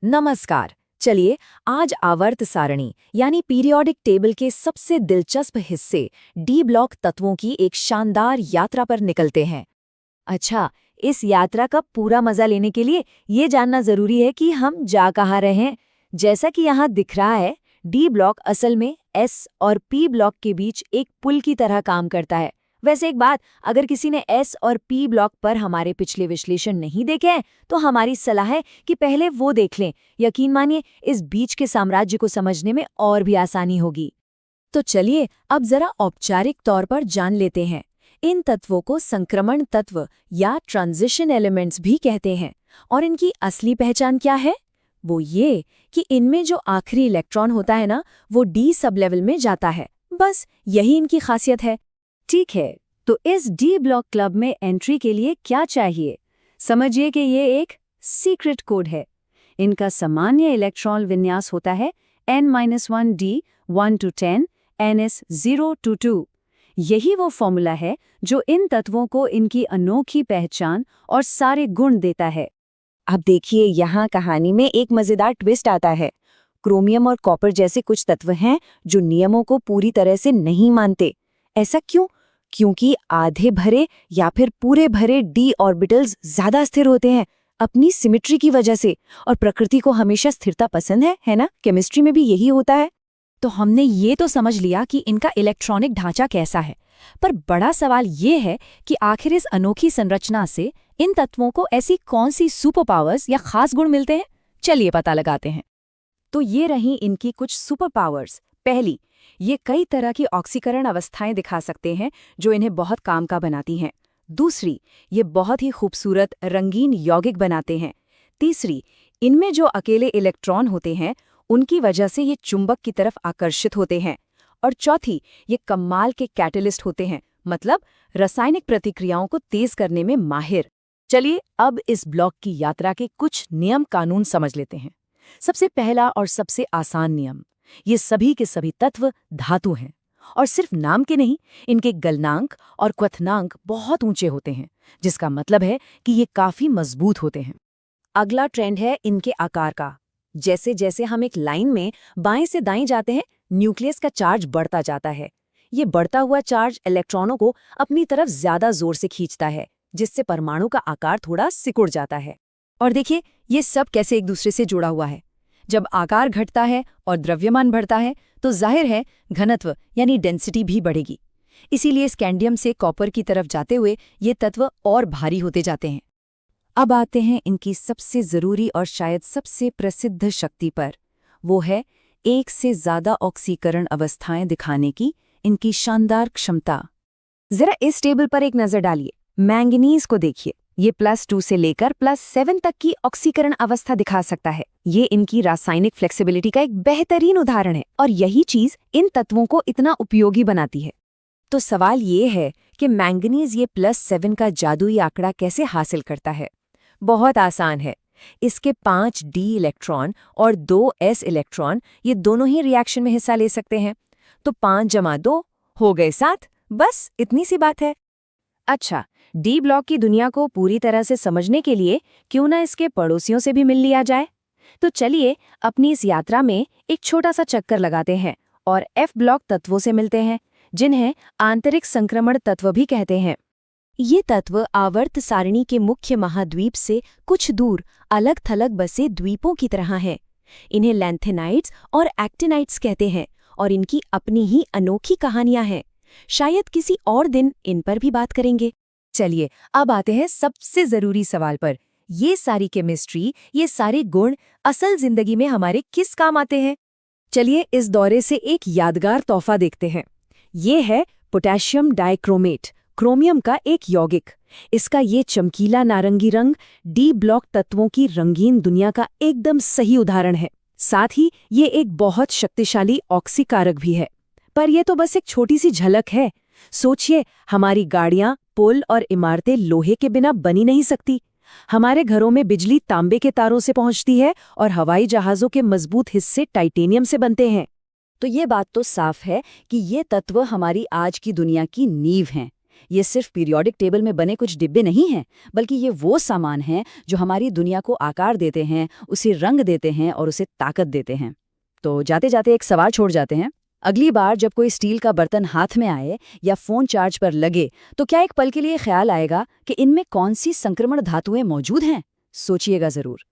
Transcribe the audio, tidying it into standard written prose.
नमस्कार। चलिए आज आवर्त सारणी यानी पीरियोडिक टेबल के सबसे दिलचस्प हिस्से डी ब्लॉक तत्वों की एक शानदार यात्रा पर निकलते हैं। अच्छा, इस यात्रा का पूरा मजा लेने के लिए ये जानना जरूरी है कि हम जा कहाँ रहे हैं। जैसा कि यहाँ दिख रहा है, डी ब्लॉक असल में एस और पी ब्लॉक के बीच एक पुल की तरह काम करता है। वैसे एक बात, अगर किसी ने एस और पी ब्लॉक पर हमारे पिछले विश्लेषण नहीं देखे हैं तो हमारी सलाह है कि पहले वो देख लें। यकीन मानिए, इस बीच के साम्राज्य को समझने में और भी आसानी होगी। तो चलिए अब जरा औपचारिक तौर पर जान लेते हैं। इन तत्वों को संक्रमण तत्व या ट्रांजिशन एलिमेंट्स भी कहते हैं। और इनकी असली पहचान क्या है? वो ये कि इनमें जो आखिरी इलेक्ट्रॉन होता है ना, वो डी सब लेवल में जाता है। बस यही इनकी खासियत है। ठीक है, तो इस डी ब्लॉक क्लब में एंट्री के लिए क्या चाहिए? समझिए कि ये एक सीक्रेट कोड है। इनका सामान्य इलेक्ट्रॉन विन्यास होता है n-1d 1 to 10 ns 0 to 2। यही वो फॉर्मूला है जो इन तत्वों को इनकी अनोखी पहचान और सारे गुण देता है। अब देखिए, यहाँ कहानी में एक मजेदार ट्विस्ट आता है। क्रोमियम और कॉपर जैसे कुछ तत्व हैं जो नियमों को पूरी तरह से नहीं मानते। ऐसा क्यों? क्योंकि आधे भरे या फिर पूरे भरे डी ऑर्बिटल्स ज्यादा स्थिर होते हैं अपनी सिमेट्री की वजह से। और प्रकृति को हमेशा स्थिरता पसंद है ना? केमिस्ट्री में भी यही होता है। तो हमने ये तो समझ लिया कि इनका इलेक्ट्रॉनिक ढांचा कैसा है, पर बड़ा सवाल ये है कि आखिर इस अनोखी संरचना से इन तत्वों को ऐसी कौन सी सुपर पावर्स या खास गुण मिलते हैं। चलिए पता लगाते हैं। तो ये रही इनकी कुछ सुपर पावर्स। पहली, ये कई तरह की ऑक्सीकरण अवस्थाएं दिखा सकते हैं जो इन्हें बहुत काम का बनाती हैं। दूसरी, ये बहुत ही खूबसूरत रंगीन यौगिक बनाते हैं। तीसरी, इनमें जो अकेले इलेक्ट्रॉन होते हैं उनकी वजह से ये चुंबक की तरफ आकर्षित होते हैं। और चौथी, ये कमाल के कैटलिस्ट होते हैं, मतलब रासायनिक प्रतिक्रियाओं को तेज करने में माहिर। चलिए अब इस ब्लॉक की यात्रा के कुछ नियम कानून समझ लेते हैं। सबसे पहला और सबसे आसान नियम, ये सभी के सभी तत्व धातु हैं। और सिर्फ नाम के नहीं, इनके गलनांक और क्वथनांक बहुत ऊंचे होते हैं, जिसका मतलब है कि ये काफी मजबूत होते हैं। अगला ट्रेंड है इनके आकार का। जैसे जैसे हम एक लाइन में बाएं से दाएं जाते हैं, न्यूक्लियस का चार्ज बढ़ता जाता है। ये बढ़ता हुआ चार्ज इलेक्ट्रॉनों को अपनी तरफ ज्यादा जोर से खींचता है, जिससे परमाणु का आकार थोड़ा सिकुड़ जाता है। और देखिए, ये सब कैसे एक दूसरे से जुड़ा हुआ है। जब आकार घटता है और द्रव्यमान बढ़ता है तो जाहिर है घनत्व यानी डेंसिटी भी बढ़ेगी। इसीलिए स्कैंडियम से कॉपर की तरफ जाते हुए ये तत्व और भारी होते जाते हैं। अब आते हैं इनकी सबसे जरूरी और शायद सबसे प्रसिद्ध शक्ति पर। वो है एक से ज्यादा ऑक्सीकरण अवस्थाएं दिखाने की इनकी शानदार क्षमता। जरा इस टेबल पर एक नजर डालिए। मैंगनीज को देखिए, ये +2 से लेकर +7 तक की ऑक्सीकरण अवस्था दिखा सकता है। ये इनकी रासायनिक फ्लेक्सिबिलिटी का एक बेहतरीन उदाहरण है और यही चीज इन तत्वों को इतना उपयोगी बनाती है। तो सवाल ये है कि मैंगनीज ये +7 का जादुई आंकड़ा कैसे हासिल करता है? बहुत आसान है। इसके 5 डी इलेक्ट्रॉन और 2 एस इलेक्ट्रॉन, ये दोनों ही रिएक्शन में हिस्सा ले सकते हैं। तो 5 + 2 हो गए 7। बस इतनी सी बात है। अच्छा, डी ब्लॉक की दुनिया को पूरी तरह से समझने के लिए क्यों ना इसके पड़ोसियों से भी मिल लिया जाए। तो चलिए अपनी इस यात्रा में एक छोटा सा चक्कर लगाते हैं और एफ ब्लॉक तत्वों से मिलते हैं, जिन्हें आंतरिक संक्रमण तत्व भी कहते हैं। ये तत्व आवर्त सारणी के मुख्य महाद्वीप से कुछ दूर अलग थलग बसे द्वीपों की तरह हैं। इन्हें लैंथेनाइड्स और एक्टिनाइड्स कहते हैं और इनकी अपनी ही अनोखी कहानियां हैं। शायद किसी और दिन इन पर भी बात करेंगे। चलिए अब आते हैं सबसे जरूरी सवाल पर। ये सारी केमिस्ट्री, ये सारे गुण असल जिंदगी में हमारे किस काम आते हैं? चलिए इस दौरे से एक यादगार तोहफा देखते हैं। ये है पोटेशियम डाइक्रोमेट, क्रोमियम का एक यौगिक। इसका ये चमकीला नारंगी रंग डी ब्लॉक तत्वों की रंगीन दुनिया का एकदम सही उदाहरण है। साथ ही ये एक बहुत शक्तिशाली ऑक्सीकारक भी है। पर यह तो बस एक छोटी सी झलक है। सोचिए, हमारी गाड़ियां, पुल और इमारतें लोहे के बिना बनी नहीं सकती। हमारे घरों में बिजली तांबे के तारों से पहुंचती है और हवाई जहाजों के मजबूत हिस्से टाइटेनियम से बनते हैं। तो ये बात तो साफ है कि ये तत्व हमारी आज की दुनिया की नींव हैं। ये सिर्फ पीरियोडिक टेबल में बने कुछ डिब्बे नहीं हैं, बल्कि ये वो सामान हैं जो हमारी दुनिया को आकार देते हैं, उसे रंग देते हैं और उसे ताकत देते हैं। तो जाते जाते एक सवाल छोड़ जाते हैं। अगली बार जब कोई स्टील का बर्तन हाथ में आए या फोन चार्ज पर लगे, तो क्या एक पल के लिए ख्याल आएगा कि इनमें कौन सी संक्रमण धातुएं मौजूद हैं? सोचिएगा जरूर।